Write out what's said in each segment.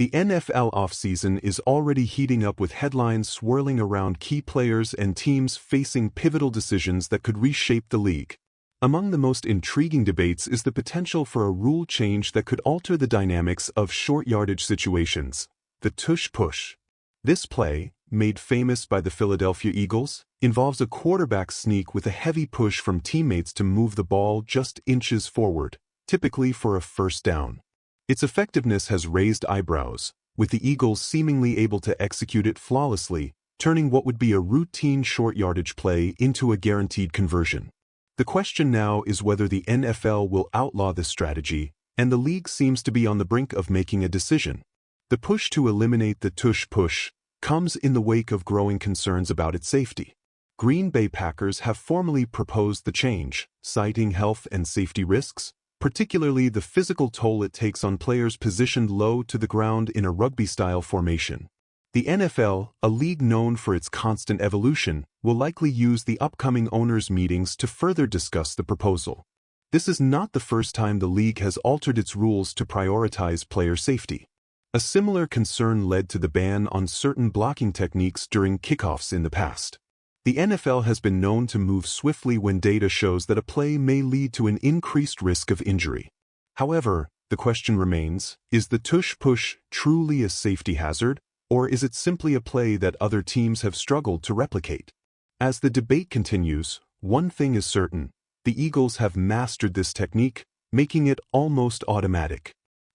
The NFL offseason is already heating up with headlines swirling around key players and teams facing pivotal decisions that could reshape the league. Among the most intriguing debates is the potential for a rule change that could alter the dynamics of short-yardage situations, the tush-push. This play, made famous by the Philadelphia Eagles, involves a quarterback sneak with a heavy push from teammates to move the ball just inches forward, typically for a first down. Its effectiveness has raised eyebrows, with the Eagles seemingly able to execute it flawlessly, turning what would be a routine short-yardage play into a guaranteed conversion. The question now is whether the NFL will outlaw this strategy, and the league seems to be on the brink of making a decision. The push to eliminate the tush-push comes in the wake of growing concerns about its safety. Green Bay Packers have formally proposed the change, citing health and safety risks, particularly the physical toll it takes on players positioned low to the ground in a rugby-style formation. The NFL, a league known for its constant evolution, will likely use the upcoming owners' meetings to further discuss the proposal. This is not the first time the league has altered its rules to prioritize player safety. A similar concern led to the ban on certain blocking techniques during kickoffs in the past. The NFL has been known to move swiftly when data shows that a play may lead to an increased risk of injury. However, the question remains, is the tush-push truly a safety hazard, or is it simply a play that other teams have struggled to replicate? As the debate continues, one thing is certain: the Eagles have mastered this technique, making it almost automatic.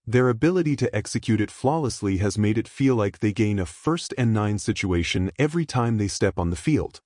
Their ability to execute it flawlessly has made it feel like they gain a first-and-9 situation every time they step on the field.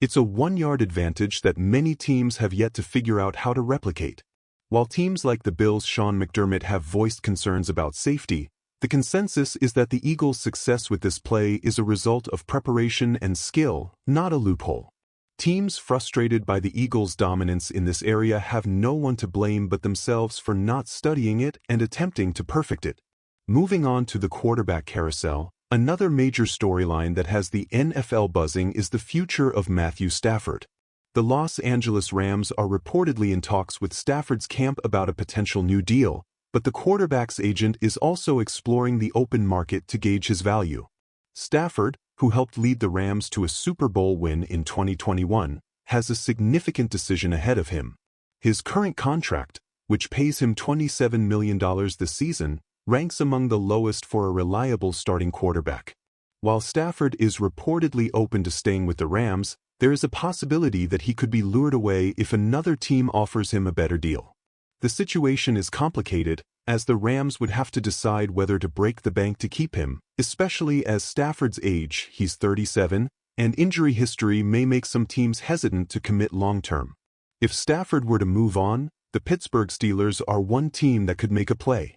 It's a one-yard advantage that many teams have yet to figure out how to replicate. While teams like the Bills' Sean McDermott have voiced concerns about safety, the consensus is that the Eagles' success with this play is a result of preparation and skill, not a loophole. Teams frustrated by the Eagles' dominance in this area have no one to blame but themselves for not studying it and attempting to perfect it. Moving on to the quarterback carousel, another major storyline that has the NFL buzzing is the future of Matthew Stafford. The Los Angeles Rams are reportedly in talks with Stafford's camp about a potential new deal, but the quarterback's agent is also exploring the open market to gauge his value. Stafford, who helped lead the Rams to a Super Bowl win in 2021, has a significant decision ahead of him. His current contract, which pays him $27 million this season, ranks among the lowest for a reliable starting quarterback. While Stafford is reportedly open to staying with the Rams, there is a possibility that he could be lured away if another team offers him a better deal. The situation is complicated, as the Rams would have to decide whether to break the bank to keep him, especially as Stafford's age, he's 37, and injury history may make some teams hesitant to commit long-term. If Stafford were to move on, the Pittsburgh Steelers are one team that could make a play.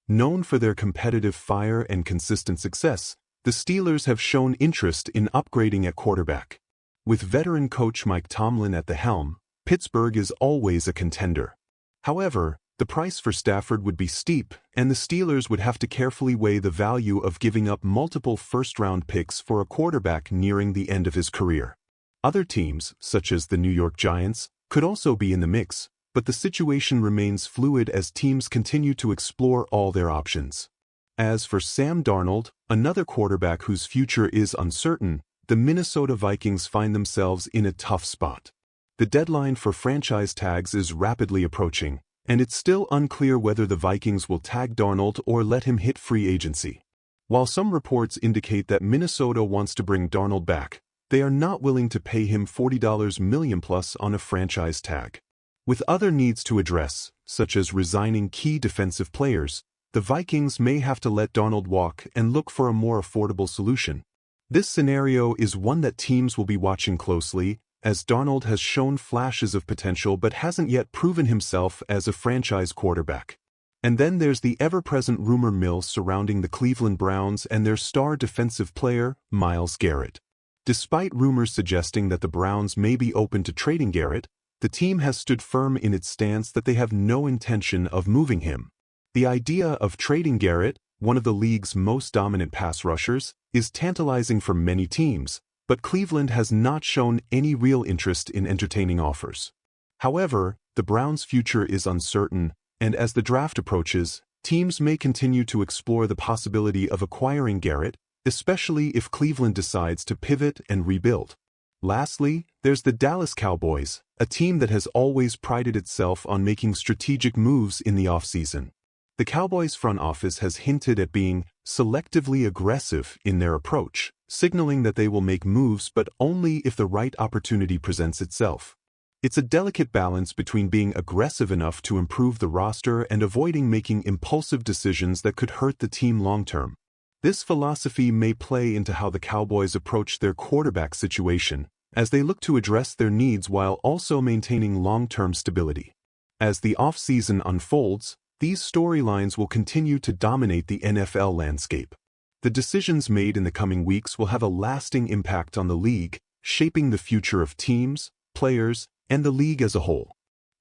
Known for their competitive fire and consistent success, the Steelers have shown interest in upgrading at quarterback. With veteran coach Mike Tomlin at the helm, Pittsburgh is always a contender. However, the price for Stafford would be steep, and the Steelers would have to carefully weigh the value of giving up multiple first-round picks for a quarterback nearing the end of his career. Other teams, such as the New York Giants, could also be in the mix, but the situation remains fluid as teams continue to explore all their options. As for Sam Darnold, another quarterback whose future is uncertain, the Minnesota Vikings find themselves in a tough spot. The deadline for franchise tags is rapidly approaching, and it's still unclear whether the Vikings will tag Darnold or let him hit free agency. While some reports indicate that Minnesota wants to bring Darnold back, they are not willing to pay him $40 million plus on a franchise tag. With other needs to address, such as resigning key defensive players, the Vikings may have to let Darnold walk and look for a more affordable solution. This scenario is one that teams will be watching closely, as Darnold has shown flashes of potential but hasn't yet proven himself as a franchise quarterback. And then there's the ever-present rumor mill surrounding the Cleveland Browns and their star defensive player, Myles Garrett. Despite rumors suggesting that the Browns may be open to trading Garrett, the team has stood firm in its stance that they have no intention of moving him. The idea of trading Garrett, one of the league's most dominant pass rushers, is tantalizing for many teams, but Cleveland has not shown any real interest in entertaining offers. However, the Browns' future is uncertain, and as the draft approaches, Teams may continue to explore the possibility of acquiring Garrett, especially if Cleveland decides to pivot and rebuild. Lastly, there's the Dallas Cowboys, a team that has always prided itself on making strategic moves in the offseason. The Cowboys front office has hinted at being selectively aggressive in their approach, signaling that they will make moves but only if the right opportunity presents itself. It's a delicate balance between being aggressive enough to improve the roster and avoiding making impulsive decisions that could hurt the team long-term. This philosophy may play into how the Cowboys approach their quarterback situation, as they look to address their needs while also maintaining long-term stability. As the offseason unfolds, these storylines will continue to dominate the NFL landscape. The decisions made in the coming weeks will have a lasting impact on the league, shaping the future of teams, players, and the league as a whole.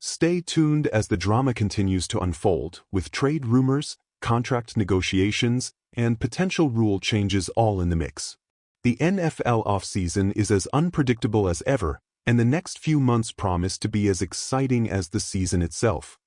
Stay tuned as the drama continues to unfold, with trade rumors, contract negotiations, and potential rule changes all in the mix. The NFL offseason is as unpredictable as ever, and the next few months promise to be as exciting as the season itself.